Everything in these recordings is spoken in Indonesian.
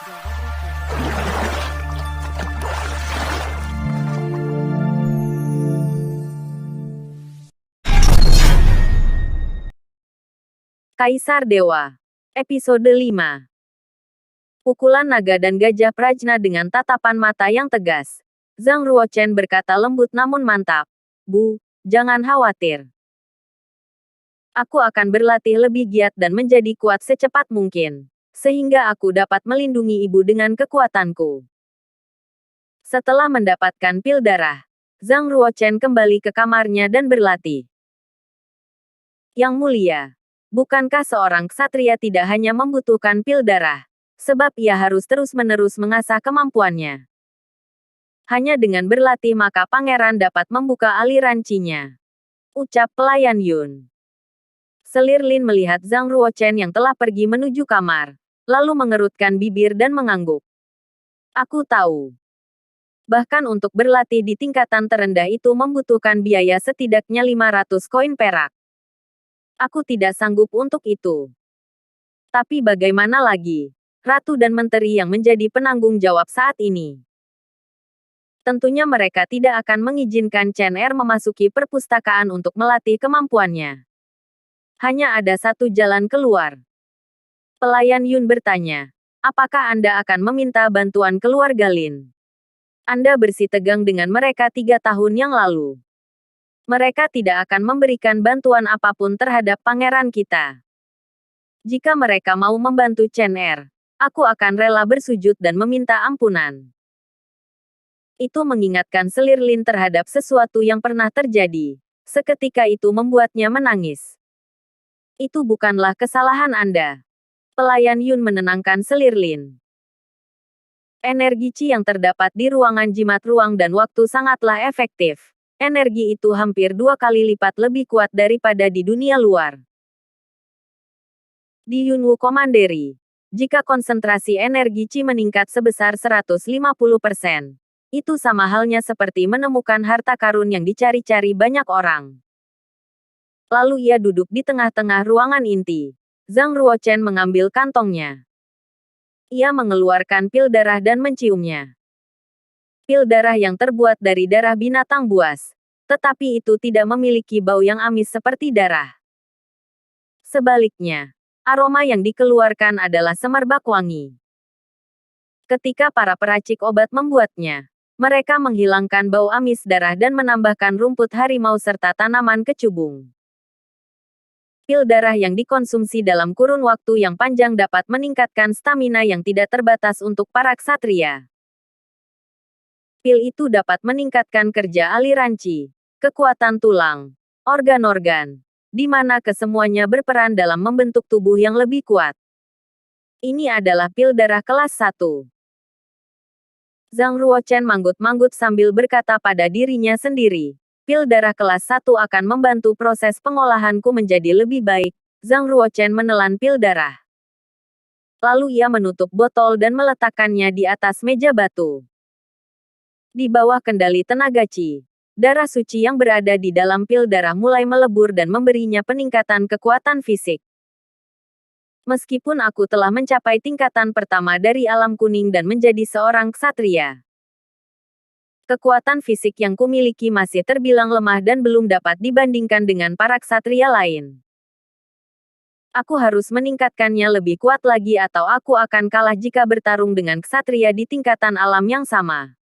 Kaisar Dewa. Episode 5. Pukulan naga dan gajah Prajna dengan tatapan mata yang tegas. Zhang Ruochen berkata lembut namun mantap. Bu, jangan khawatir. Aku akan berlatih lebih giat dan menjadi kuat secepat mungkin. Sehingga aku dapat melindungi ibu dengan kekuatanku. Setelah mendapatkan pil darah, Zhang Ruochen kembali ke kamarnya dan berlatih. Yang mulia, bukankah seorang ksatria tidak hanya membutuhkan pil darah? Sebab ia harus terus-menerus mengasah kemampuannya. Hanya dengan berlatih maka pangeran dapat membuka aliran chi-nya. Ucap pelayan Yun. Selir Lin melihat Zhang Ruochen yang telah pergi menuju kamar, lalu mengerutkan bibir dan mengangguk. Aku tahu. Bahkan untuk berlatih di tingkatan terendah itu membutuhkan biaya setidaknya 500 koin perak. Aku tidak sanggup untuk itu. Tapi bagaimana lagi? Ratu dan menteri yang menjadi penanggung jawab saat ini. Tentunya mereka tidak akan mengizinkan Chen Er memasuki perpustakaan untuk melatih kemampuannya. Hanya ada satu jalan keluar. Pelayan Yun bertanya, apakah Anda akan meminta bantuan keluarga Lin? Anda bersitegang dengan mereka 3 tahun yang lalu. Mereka tidak akan memberikan bantuan apapun terhadap pangeran kita. Jika mereka mau membantu Chen Er, aku akan rela bersujud dan meminta ampunan. Itu mengingatkan Selir Lin terhadap sesuatu yang pernah terjadi. Seketika itu membuatnya menangis. Itu bukanlah kesalahan Anda. Pelayan Yun menenangkan Selir Lin. Energi Qi yang terdapat di ruangan jimat ruang dan waktu sangatlah efektif. Energi itu hampir 2 kali lipat lebih kuat daripada di dunia luar. Di Yunwu Commandery, jika konsentrasi energi Qi meningkat sebesar 150%, itu sama halnya seperti menemukan harta karun yang dicari-cari banyak orang. Lalu ia duduk di tengah-tengah ruangan inti. Zhang Ruochen mengambil kantongnya. Ia mengeluarkan pil darah dan menciumnya. Pil darah yang terbuat dari darah binatang buas. Tetapi itu tidak memiliki bau yang amis seperti darah. Sebaliknya, aroma yang dikeluarkan adalah semerbak wangi. Ketika para peracik obat membuatnya, mereka menghilangkan bau amis darah dan menambahkan rumput harimau serta tanaman kecubung. Pil darah yang dikonsumsi dalam kurun waktu yang panjang dapat meningkatkan stamina yang tidak terbatas untuk para ksatria. Pil itu dapat meningkatkan kerja aliran Qi, kekuatan tulang, organ-organ, di mana kesemuanya berperan dalam membentuk tubuh yang lebih kuat. Ini adalah pil darah kelas 1. Zhang Ruochen manggut-manggut sambil berkata pada dirinya sendiri, pil darah kelas 1 akan membantu proses pengolahanku menjadi lebih baik. Zhang Ruochen menelan pil darah. Lalu ia menutup botol dan meletakkannya di atas meja batu. Di bawah kendali tenaga Qi, darah suci yang berada di dalam pil darah mulai melebur dan memberinya peningkatan kekuatan fisik. Meskipun aku telah mencapai tingkatan pertama dari alam kuning dan menjadi seorang ksatria, kekuatan fisik yang kumiliki masih terbilang lemah dan belum dapat dibandingkan dengan para ksatria lain. Aku harus meningkatkannya lebih kuat lagi atau aku akan kalah jika bertarung dengan ksatria di tingkatan alam yang sama.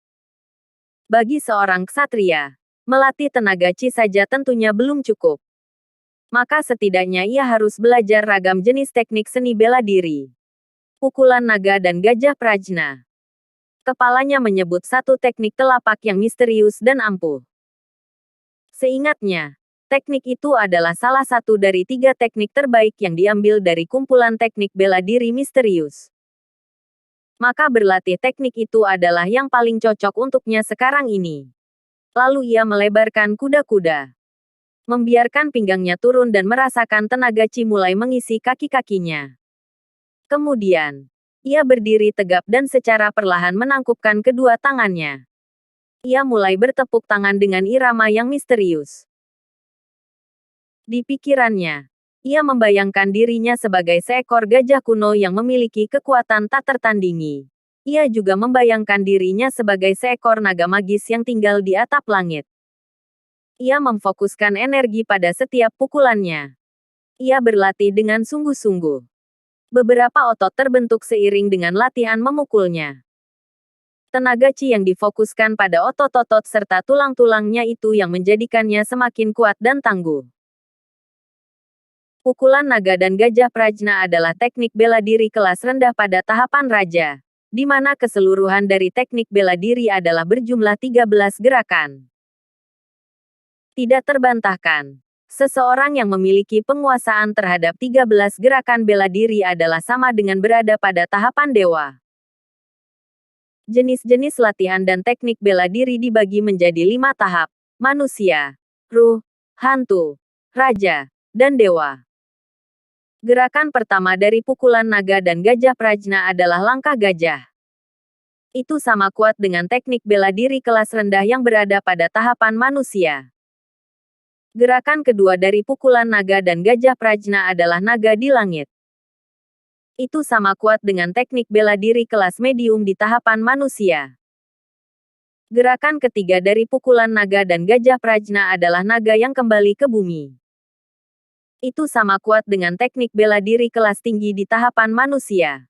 Bagi seorang ksatria, melatih tenaga Qi saja tentunya belum cukup. Maka setidaknya ia harus belajar ragam jenis teknik seni bela diri. Pukulan naga dan gajah Prajna. Kepalanya menyebut satu teknik telapak yang misterius dan ampuh. Seingatnya, teknik itu adalah salah satu dari 3 teknik terbaik yang diambil dari kumpulan teknik bela diri misterius. Maka berlatih teknik itu adalah yang paling cocok untuknya sekarang ini. Lalu ia melebarkan kuda-kuda. Membiarkan pinggangnya turun dan merasakan tenaga Qi mulai mengisi kaki-kakinya. Kemudian, ia berdiri tegap dan secara perlahan menangkupkan kedua tangannya. Ia mulai bertepuk tangan dengan irama yang misterius. Di pikirannya, Ia membayangkan dirinya sebagai seekor gajah kuno yang memiliki kekuatan tak tertandingi. Ia juga membayangkan dirinya sebagai seekor naga magis yang tinggal di atap langit. Ia memfokuskan energi pada setiap pukulannya. Ia berlatih dengan sungguh-sungguh. Beberapa otot terbentuk seiring dengan latihan memukulnya. Tenaga Qi yang difokuskan pada otot-otot serta tulang-tulangnya itu yang menjadikannya semakin kuat dan tangguh. Pukulan naga dan gajah prajna adalah teknik bela diri kelas rendah pada tahapan raja, di mana keseluruhan dari teknik bela diri adalah berjumlah 13 gerakan. Tidak terbantahkan, seseorang yang memiliki penguasaan terhadap 13 gerakan bela diri adalah sama dengan berada pada tahapan dewa. Jenis-jenis latihan dan teknik bela diri dibagi menjadi 5 tahap: manusia, ruh, hantu, raja, dan dewa. Gerakan pertama dari pukulan naga dan gajah prajna adalah langkah gajah. Itu sama kuat dengan teknik bela diri kelas rendah yang berada pada tahapan manusia. Gerakan kedua dari pukulan naga dan gajah prajna adalah naga di langit. Itu sama kuat dengan teknik bela diri kelas medium di tahapan manusia. Gerakan ketiga dari pukulan naga dan gajah prajna adalah naga yang kembali ke bumi. Itu sama kuat dengan teknik bela diri kelas tinggi di tahapan manusia.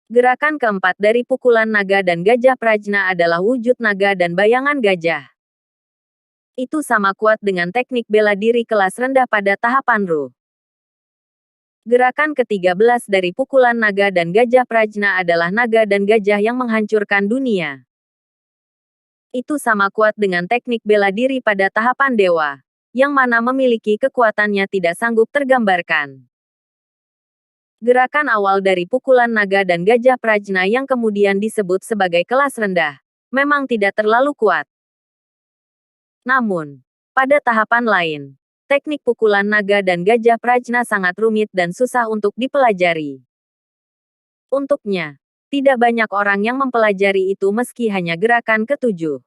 Gerakan keempat dari pukulan naga dan gajah prajna adalah wujud naga dan bayangan gajah. Itu sama kuat dengan teknik bela diri kelas rendah pada tahapan ruh. Gerakan ke-13 dari pukulan naga dan gajah prajna adalah naga dan gajah yang menghancurkan dunia. Itu sama kuat dengan teknik bela diri pada tahapan dewa, yang mana memiliki kekuatannya tidak sanggup tergambarkan. Gerakan awal dari pukulan naga dan gajah prajna yang kemudian disebut sebagai kelas rendah, memang tidak terlalu kuat. Namun, pada tahapan lain, teknik pukulan naga dan gajah prajna sangat rumit dan susah untuk dipelajari. Untuknya, tidak banyak orang yang mempelajari itu meski hanya gerakan ke-7.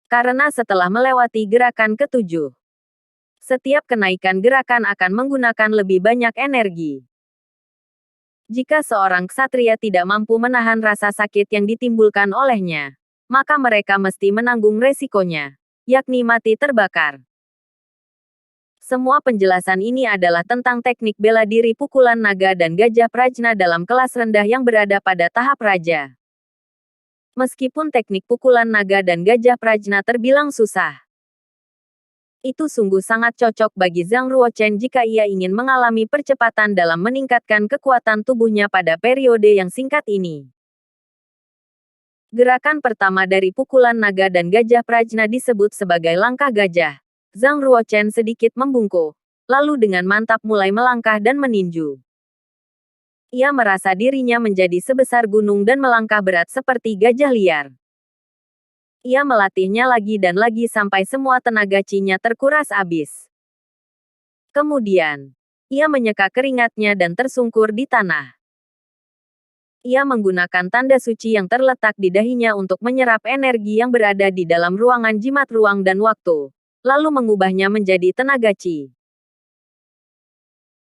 Karena setelah melewati gerakan ke-7, setiap kenaikan gerakan akan menggunakan lebih banyak energi. Jika seorang ksatria tidak mampu menahan rasa sakit yang ditimbulkan olehnya, maka mereka mesti menanggung resikonya, yakni mati terbakar. Semua penjelasan ini adalah tentang teknik bela diri pukulan naga dan gajah prajna dalam kelas rendah yang berada pada tahap raja. Meskipun teknik pukulan naga dan gajah prajna terbilang susah, itu sungguh sangat cocok bagi Zhang Ruochen jika ia ingin mengalami percepatan dalam meningkatkan kekuatan tubuhnya pada periode yang singkat ini. Gerakan pertama dari pukulan naga dan gajah prajna disebut sebagai langkah gajah. Zhang Ruochen sedikit membungkuk, lalu dengan mantap mulai melangkah dan meninju. Ia merasa dirinya menjadi sebesar gunung dan melangkah berat seperti gajah liar. Ia melatihnya lagi dan lagi sampai semua tenaga Qi-nya terkuras habis. Kemudian, ia menyeka keringatnya dan tersungkur di tanah. Ia menggunakan tanda suci yang terletak di dahinya untuk menyerap energi yang berada di dalam ruangan jimat ruang dan waktu, lalu mengubahnya menjadi tenaga Qi.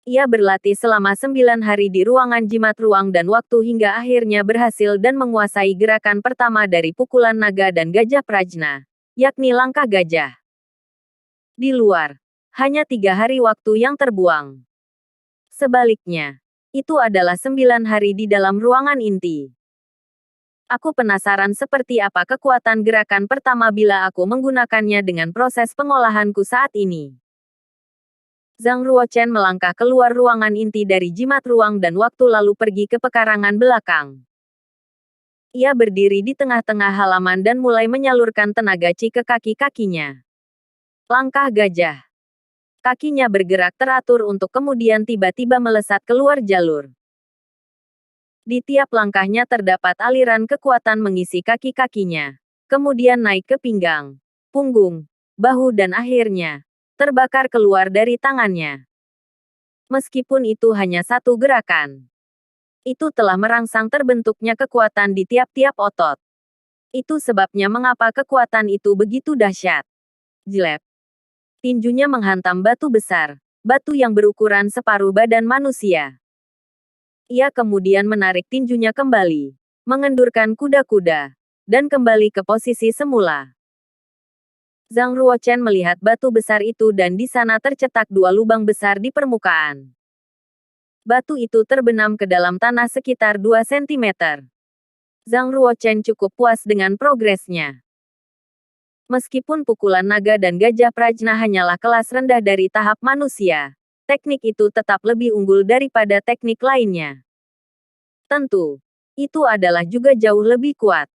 Ia berlatih selama 9 hari di ruangan jimat ruang dan waktu hingga akhirnya berhasil dan menguasai gerakan pertama dari pukulan naga dan gajah prajna, yakni langkah gajah. Di luar, hanya 3 hari waktu yang terbuang. Sebaliknya, itu adalah 9 hari di dalam ruangan inti. Aku penasaran seperti apa kekuatan gerakan pertama bila aku menggunakannya dengan proses pengolahanku saat ini. Zhang Ruochen melangkah keluar ruangan inti dari jimat ruang dan waktu lalu pergi ke pekarangan belakang. Ia berdiri di tengah-tengah halaman dan mulai menyalurkan tenaga Qi ke kaki-kakinya. Langkah gajah. Kakinya bergerak teratur untuk kemudian tiba-tiba melesat keluar jalur. Di tiap langkahnya terdapat aliran kekuatan mengisi kaki-kakinya, kemudian naik ke pinggang, punggung, bahu dan akhirnya terbakar keluar dari tangannya. Meskipun itu hanya satu gerakan, itu telah merangsang terbentuknya kekuatan di tiap-tiap otot. Itu sebabnya mengapa kekuatan itu begitu dahsyat. Jelek. Tinjunya menghantam batu besar, batu yang berukuran separuh badan manusia. Ia kemudian menarik tinjunya kembali, mengendurkan kuda-kuda, dan kembali ke posisi semula. Zhang Ruochen melihat batu besar itu dan di sana tercetak dua lubang besar di permukaan. Batu itu terbenam ke dalam tanah sekitar 2 cm. Zhang Ruochen cukup puas dengan progresnya. Meskipun pukulan naga dan gajah prajna hanyalah kelas rendah dari tahap manusia, teknik itu tetap lebih unggul daripada teknik lainnya. Tentu, itu adalah juga jauh lebih kuat.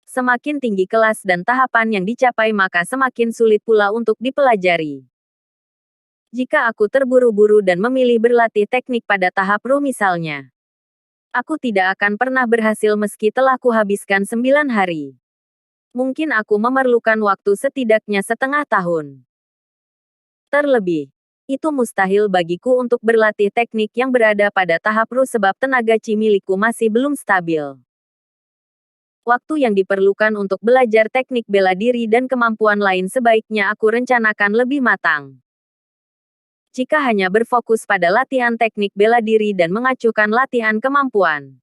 Semakin tinggi kelas dan tahapan yang dicapai maka semakin sulit pula untuk dipelajari. Jika aku terburu-buru dan memilih berlatih teknik pada tahap roh misalnya, aku tidak akan pernah berhasil meski telah kuhabiskan 9 hari. Mungkin aku memerlukan waktu setidaknya setengah tahun. Terlebih, itu mustahil bagiku untuk berlatih teknik yang berada pada tahap roh sebab tenaga chi milikku masih belum stabil. Waktu yang diperlukan untuk belajar teknik bela diri dan kemampuan lain sebaiknya aku rencanakan lebih matang. Jika hanya berfokus pada latihan teknik bela diri dan mengacuhkan latihan kemampuan,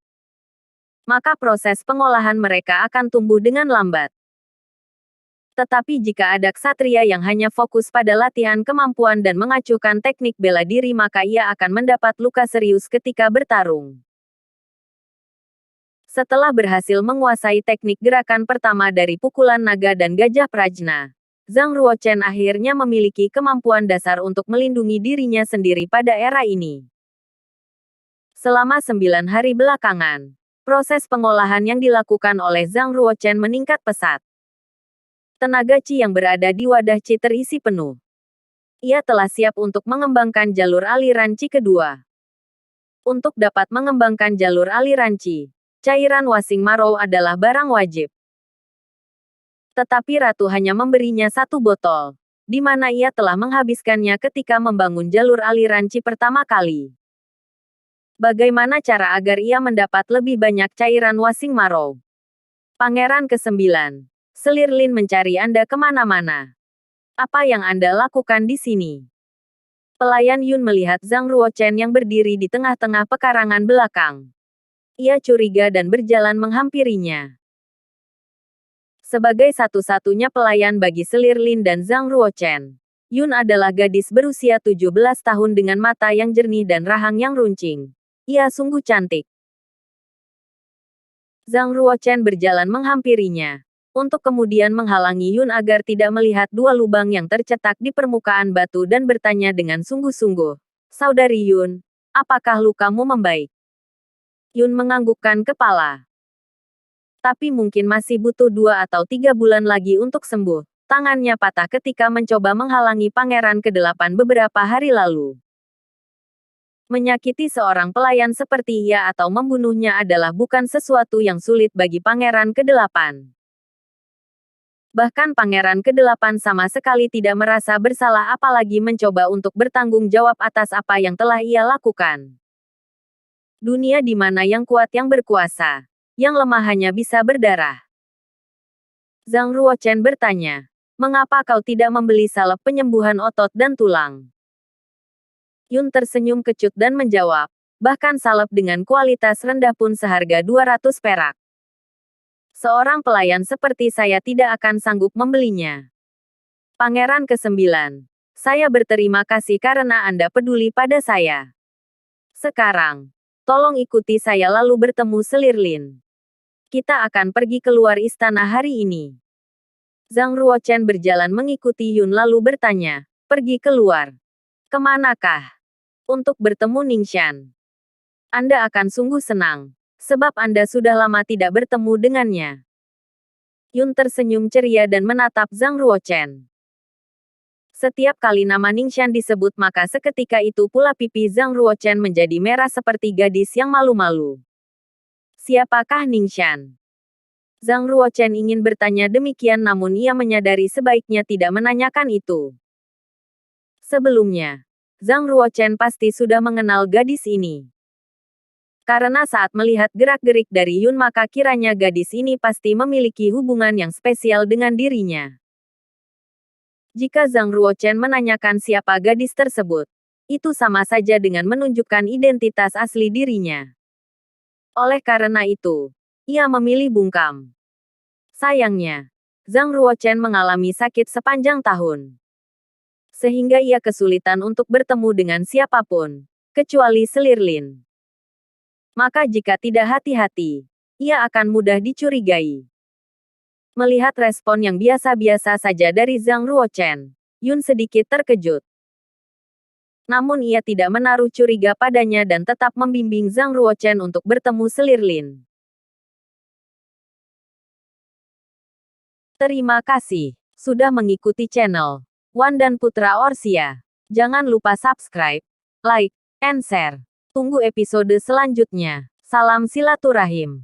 maka proses pengolahan mereka akan tumbuh dengan lambat. Tetapi jika ada ksatria yang hanya fokus pada latihan kemampuan dan mengacuhkan teknik bela diri maka ia akan mendapat luka serius ketika bertarung. Setelah berhasil menguasai teknik gerakan pertama dari pukulan naga dan gajah prajna, Zhang Ruochen akhirnya memiliki kemampuan dasar untuk melindungi dirinya sendiri pada era ini. Selama 9 hari belakangan, proses pengolahan yang dilakukan oleh Zhang Ruochen meningkat pesat. Tenaga chi yang berada di wadah chi terisi penuh. Ia telah siap untuk mengembangkan jalur aliran chi kedua. Untuk dapat mengembangkan jalur aliran chi, cairan wasing marrow adalah barang wajib. Tetapi Ratu hanya memberinya 1 botol, di mana ia telah menghabiskannya ketika membangun jalur aliran chi pertama kali. Bagaimana cara agar ia mendapat lebih banyak cairan wasing marrow? Pangeran ke-9. Selir Lin mencari Anda kemana-mana. Apa yang Anda lakukan di sini? Pelayan Yun melihat Zhang Ruochen yang berdiri di tengah-tengah pekarangan belakang. Ia curiga dan berjalan menghampirinya. Sebagai satu-satunya pelayan bagi Selir Lin dan Zhang Ruochen, Yun adalah gadis berusia 17 tahun dengan mata yang jernih dan rahang yang runcing. Ia sungguh cantik. Zhang Ruochen berjalan menghampirinya, untuk kemudian menghalangi Yun agar tidak melihat 2 lubang yang tercetak di permukaan batu dan bertanya dengan sungguh-sungguh, "Saudari Yun, apakah lukamu membaik?" Yun menganggukkan kepala. Tapi mungkin masih butuh 2 atau 3 bulan lagi untuk sembuh. Tangannya patah ketika mencoba menghalangi Pangeran ke-8 beberapa hari lalu. Menyakiti seorang pelayan seperti ia atau membunuhnya adalah bukan sesuatu yang sulit bagi Pangeran ke-8. Bahkan Pangeran ke-8 sama sekali tidak merasa bersalah apalagi mencoba untuk bertanggung jawab atas apa yang telah ia lakukan. Dunia di mana yang kuat yang berkuasa, yang lemah hanya bisa berdarah. Zhang Ruochen bertanya, "Mengapa kau tidak membeli salep penyembuhan otot dan tulang?" Yun tersenyum kecut dan menjawab, "Bahkan salep dengan kualitas rendah pun seharga 200 perak. Seorang pelayan seperti saya tidak akan sanggup membelinya." Pangeran ke-9. Saya berterima kasih karena Anda peduli pada saya. Sekarang, tolong ikuti saya lalu bertemu Selir Lin. Kita akan pergi keluar istana hari ini. Zhang Ruochen berjalan mengikuti Yun lalu bertanya, "Pergi keluar? Kemanakah?" "Untuk bertemu Ningxian. Anda akan sungguh senang. Sebab Anda sudah lama tidak bertemu dengannya." Yun tersenyum ceria dan menatap Zhang Ruochen. Setiap kali nama Ningxian disebut maka seketika itu pula pipi Zhang Ruochen menjadi merah seperti gadis yang malu-malu. Siapakah Ningxian? Zhang Ruochen ingin bertanya demikian namun ia menyadari sebaiknya tidak menanyakan itu. Sebelumnya, Zhang Ruochen pasti sudah mengenal gadis ini. Karena saat melihat gerak-gerik dari Yun maka kiranya gadis ini pasti memiliki hubungan yang spesial dengan dirinya. Jika Zhang Ruochen menanyakan siapa gadis tersebut, itu sama saja dengan menunjukkan identitas asli dirinya. Oleh karena itu, ia memilih bungkam. Sayangnya, Zhang Ruochen mengalami sakit sepanjang tahun. Sehingga ia kesulitan untuk bertemu dengan siapapun, kecuali Selirlin. Maka jika tidak hati-hati, ia akan mudah dicurigai. Melihat respon yang biasa-biasa saja dari Zhang Ruochen, Yun sedikit terkejut. Namun ia tidak menaruh curiga padanya dan tetap membimbing Zhang Ruochen untuk bertemu Selirlin. Terima kasih sudah mengikuti channel Wan dan Putra Orsia. Jangan lupa subscribe, like, and share. Tunggu episode selanjutnya. Salam silaturahim.